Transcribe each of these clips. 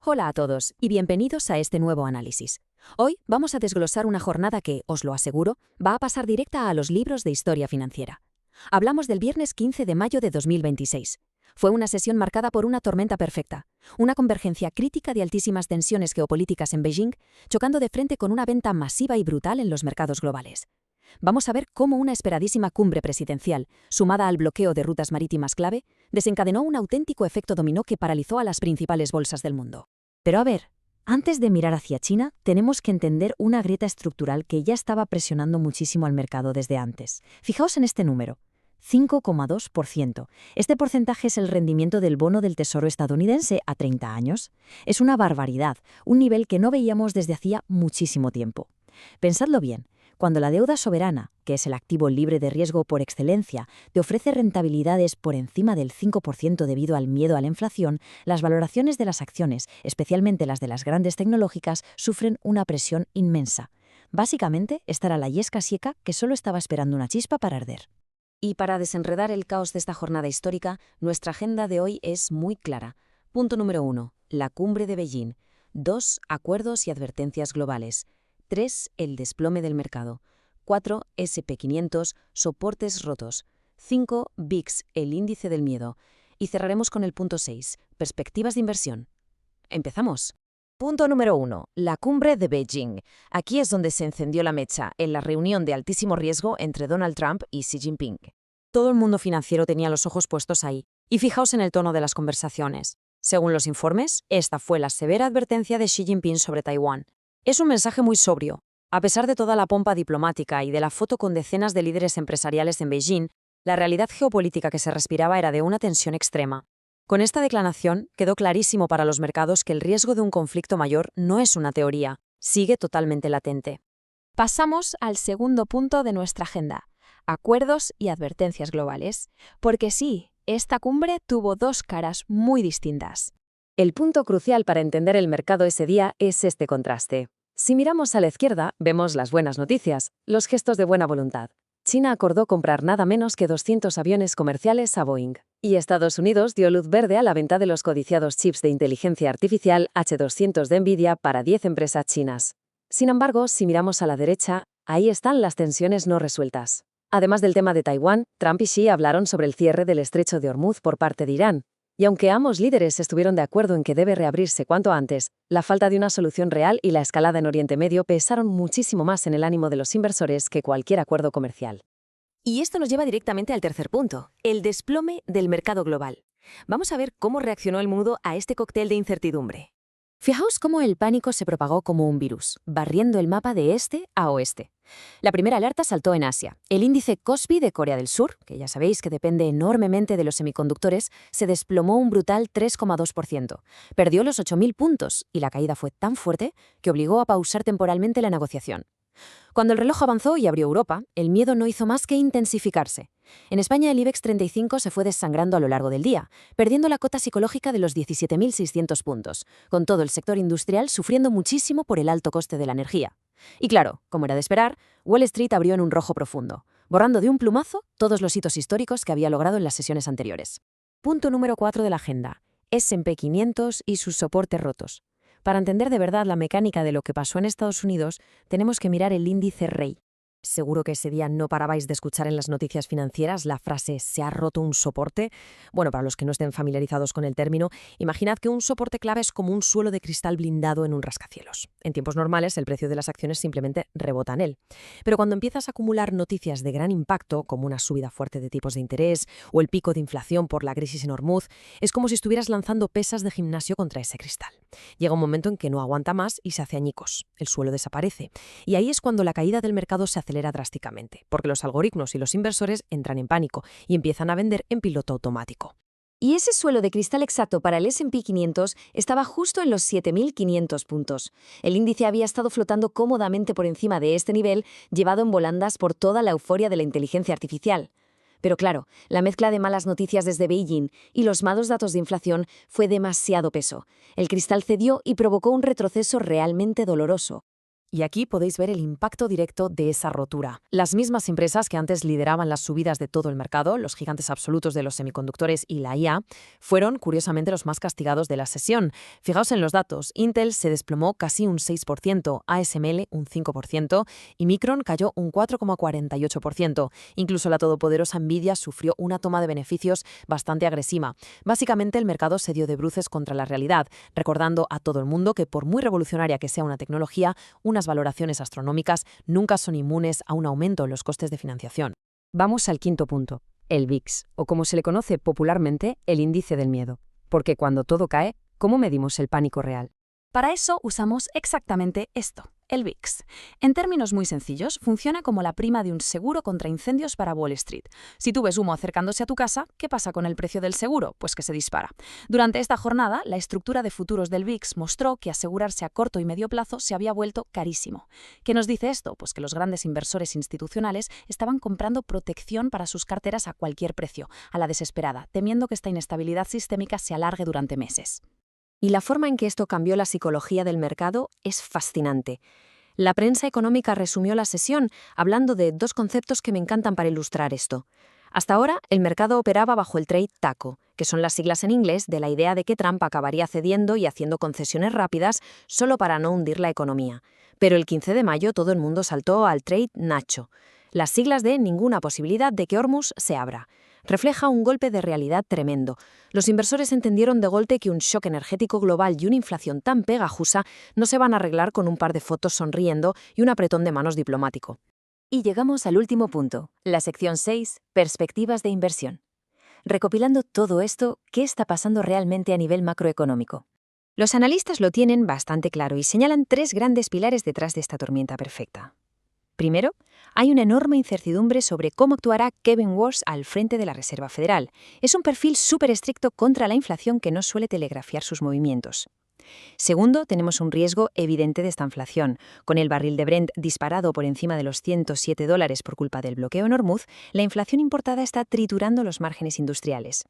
Hola a todos y bienvenidos a este nuevo análisis. Hoy vamos a desglosar una jornada que, os lo aseguro, va a pasar directa a los libros de historia financiera. Hablamos del viernes 15 de mayo de 2026. Fue una sesión marcada por una tormenta perfecta, una convergencia crítica de altísimas tensiones geopolíticas en Beijing, chocando de frente con una venta masiva y brutal en los mercados globales. Vamos a ver cómo una esperadísima cumbre presidencial, sumada al bloqueo de rutas marítimas clave, desencadenó un auténtico efecto dominó que paralizó a las principales bolsas del mundo. Pero a ver, antes de mirar hacia China, tenemos que entender una grieta estructural que ya estaba presionando muchísimo al mercado desde antes. Fijaos en este número, 5,2%. Este porcentaje es el rendimiento del bono del Tesoro estadounidense a 30 años. Es una barbaridad, un nivel que no veíamos desde hacía muchísimo tiempo. Pensadlo bien. Cuando la deuda soberana, que es el activo libre de riesgo por excelencia, te ofrece rentabilidades por encima del 5% debido al miedo a la inflación, las valoraciones de las acciones, especialmente las de las grandes tecnológicas, sufren una presión inmensa. Básicamente, estará la yesca sieca que solo estaba esperando una chispa para arder. Y para desenredar el caos de esta jornada histórica, nuestra agenda de hoy es muy clara. Punto número 1. La cumbre de Beijing. 2. Acuerdos y advertencias globales. 3. El desplome del mercado. 4. S&P 500, soportes rotos. 5. VIX, el índice del miedo. Y cerraremos con el punto 6, perspectivas de inversión. ¡Empezamos! Punto número 1. La cumbre de Beijing. Aquí es donde se encendió la mecha, en la reunión de altísimo riesgo entre Donald Trump y Xi Jinping. Todo el mundo financiero tenía los ojos puestos ahí. Y fijaos en el tono de las conversaciones. Según los informes, esta fue la severa advertencia de Xi Jinping sobre Taiwán. Es un mensaje muy sobrio. A pesar de toda la pompa diplomática y de la foto con decenas de líderes empresariales en Beijing, la realidad geopolítica que se respiraba era de una tensión extrema. Con esta declaración, quedó clarísimo para los mercados que el riesgo de un conflicto mayor no es una teoría, sigue totalmente latente. Pasamos al segundo punto de nuestra agenda, acuerdos y advertencias globales. Porque sí, esta cumbre tuvo dos caras muy distintas. El punto crucial para entender el mercado ese día es este contraste. Si miramos a la izquierda, vemos las buenas noticias, los gestos de buena voluntad. China acordó comprar nada menos que 200 aviones comerciales a Boeing. Y Estados Unidos dio luz verde a la venta de los codiciados chips de inteligencia artificial H200 de Nvidia para 10 empresas chinas. Sin embargo, si miramos a la derecha, ahí están las tensiones no resueltas. Además del tema de Taiwán, Trump y Xi hablaron sobre el cierre del estrecho de Hormuz por parte de Irán. Y aunque ambos líderes estuvieron de acuerdo en que debe reabrirse cuanto antes, la falta de una solución real y la escalada en Oriente Medio pesaron muchísimo más en el ánimo de los inversores que cualquier acuerdo comercial. Y esto nos lleva directamente al tercer punto, el desplome del mercado global. Vamos a ver cómo reaccionó el mundo a este cóctel de incertidumbre. Fijaos cómo el pánico se propagó como un virus, barriendo el mapa de este a oeste. La primera alerta saltó en Asia. El índice Kospi de Corea del Sur, que ya sabéis que depende enormemente de los semiconductores, se desplomó un brutal 3,2%. Perdió los 8.000 puntos y la caída fue tan fuerte que obligó a pausar temporalmente la negociación. Cuando el reloj avanzó y abrió Europa, el miedo no hizo más que intensificarse. En España el IBEX 35 se fue desangrando a lo largo del día, perdiendo la cota psicológica de los 17.600 puntos, con todo el sector industrial sufriendo muchísimo por el alto coste de la energía. Y claro, como era de esperar, Wall Street abrió en un rojo profundo, borrando de un plumazo todos los hitos históricos que había logrado en las sesiones anteriores. Punto número 4 de la agenda. S&P 500 y sus soportes rotos. Para entender de verdad la mecánica de lo que pasó en Estados Unidos, tenemos que mirar el índice REI. Seguro que ese día no parabais de escuchar en las noticias financieras la frase «se ha roto un soporte». Bueno, para los que no estén familiarizados con el término, imaginad que un soporte clave es como un suelo de cristal blindado en un rascacielos. En tiempos normales, el precio de las acciones simplemente rebota en él. Pero cuando empiezas a acumular noticias de gran impacto, como una subida fuerte de tipos de interés o el pico de inflación por la crisis en Hormuz, es como si estuvieras lanzando pesas de gimnasio contra ese cristal. Llega un momento en que no aguanta más y se hace añicos. El suelo desaparece. Y ahí es cuando la caída del mercado se acelera drásticamente, porque los algoritmos y los inversores entran en pánico y empiezan a vender en piloto automático. Y ese suelo de cristal exacto para el S&P 500 estaba justo en los 7.500 puntos. El índice había estado flotando cómodamente por encima de este nivel, llevado en volandas por toda la euforia de la inteligencia artificial. Pero claro, la mezcla de malas noticias desde Beijing y los malos datos de inflación fue demasiado peso. El cristal cedió y provocó un retroceso realmente doloroso. Y aquí podéis ver el impacto directo de esa rotura. Las mismas empresas que antes lideraban las subidas de todo el mercado, los gigantes absolutos de los semiconductores y la IA, fueron curiosamente los más castigados de la sesión. Fijaos en los datos. Intel se desplomó casi un 6%, ASML un 5% y Micron cayó un 4,48%. Incluso la todopoderosa Nvidia sufrió una toma de beneficios bastante agresiva. Básicamente el mercado se dio de bruces contra la realidad, recordando a todo el mundo que por muy revolucionaria que sea una tecnología, unas valoraciones astronómicas nunca son inmunes a un aumento en los costes de financiación. Vamos al quinto punto, el VIX, o como se le conoce popularmente, el índice del miedo. Porque cuando todo cae, ¿cómo medimos el pánico real? Para eso usamos exactamente esto, el VIX. En términos muy sencillos, funciona como la prima de un seguro contra incendios para Wall Street. Si tú ves humo acercándose a tu casa, ¿qué pasa con el precio del seguro? Pues que se dispara. Durante esta jornada, la estructura de futuros del VIX mostró que asegurarse a corto y medio plazo se había vuelto carísimo. ¿Qué nos dice esto? Pues que los grandes inversores institucionales estaban comprando protección para sus carteras a cualquier precio, a la desesperada, temiendo que esta inestabilidad sistémica se alargue durante meses. Y la forma en que esto cambió la psicología del mercado es fascinante. La prensa económica resumió la sesión hablando de dos conceptos que me encantan para ilustrar esto. Hasta ahora, el mercado operaba bajo el trade taco, que son las siglas en inglés de la idea de que Trump acabaría cediendo y haciendo concesiones rápidas solo para no hundir la economía. Pero el 15 de mayo todo el mundo saltó al trade nacho, las siglas de ninguna posibilidad de que Hormuz se abra. Refleja un golpe de realidad tremendo. Los inversores entendieron de golpe que un shock energético global y una inflación tan pegajosa no se van a arreglar con un par de fotos sonriendo y un apretón de manos diplomático. Y llegamos al último punto, la sección 6, perspectivas de inversión. Recopilando todo esto, ¿qué está pasando realmente a nivel macroeconómico? Los analistas lo tienen bastante claro y señalan tres grandes pilares detrás de esta tormenta perfecta. Primero, hay una enorme incertidumbre sobre cómo actuará Kevin Warsh al frente de la Reserva Federal. Es un perfil súper estricto contra la inflación que no suele telegrafiar sus movimientos. Segundo, tenemos un riesgo evidente de esta inflación. Con el barril de Brent disparado por encima de los $107 por culpa del bloqueo en Hormuz, la inflación importada está triturando los márgenes industriales.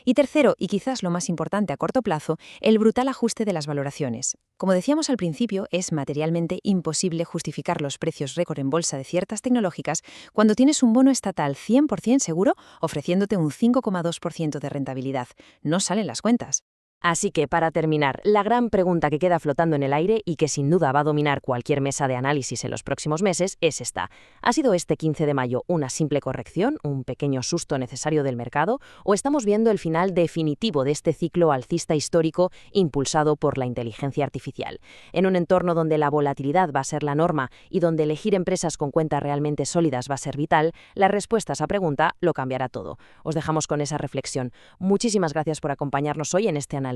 Y tercero, y quizás lo más importante a corto plazo, el brutal ajuste de las valoraciones. Como decíamos al principio, es materialmente imposible justificar los precios récord en bolsa de ciertas tecnológicas cuando tienes un bono estatal 100% seguro ofreciéndote un 5,2% de rentabilidad. No salen las cuentas. Así que, para terminar, la gran pregunta que queda flotando en el aire y que sin duda va a dominar cualquier mesa de análisis en los próximos meses es esta. ¿Ha sido este 15 de mayo una simple corrección, un pequeño susto necesario del mercado, o estamos viendo el final definitivo de este ciclo alcista histórico impulsado por la inteligencia artificial? En un entorno donde la volatilidad va a ser la norma y donde elegir empresas con cuentas realmente sólidas va a ser vital, la respuesta a esa pregunta lo cambiará todo. Os dejamos con esa reflexión. Muchísimas gracias por acompañarnos hoy en este análisis.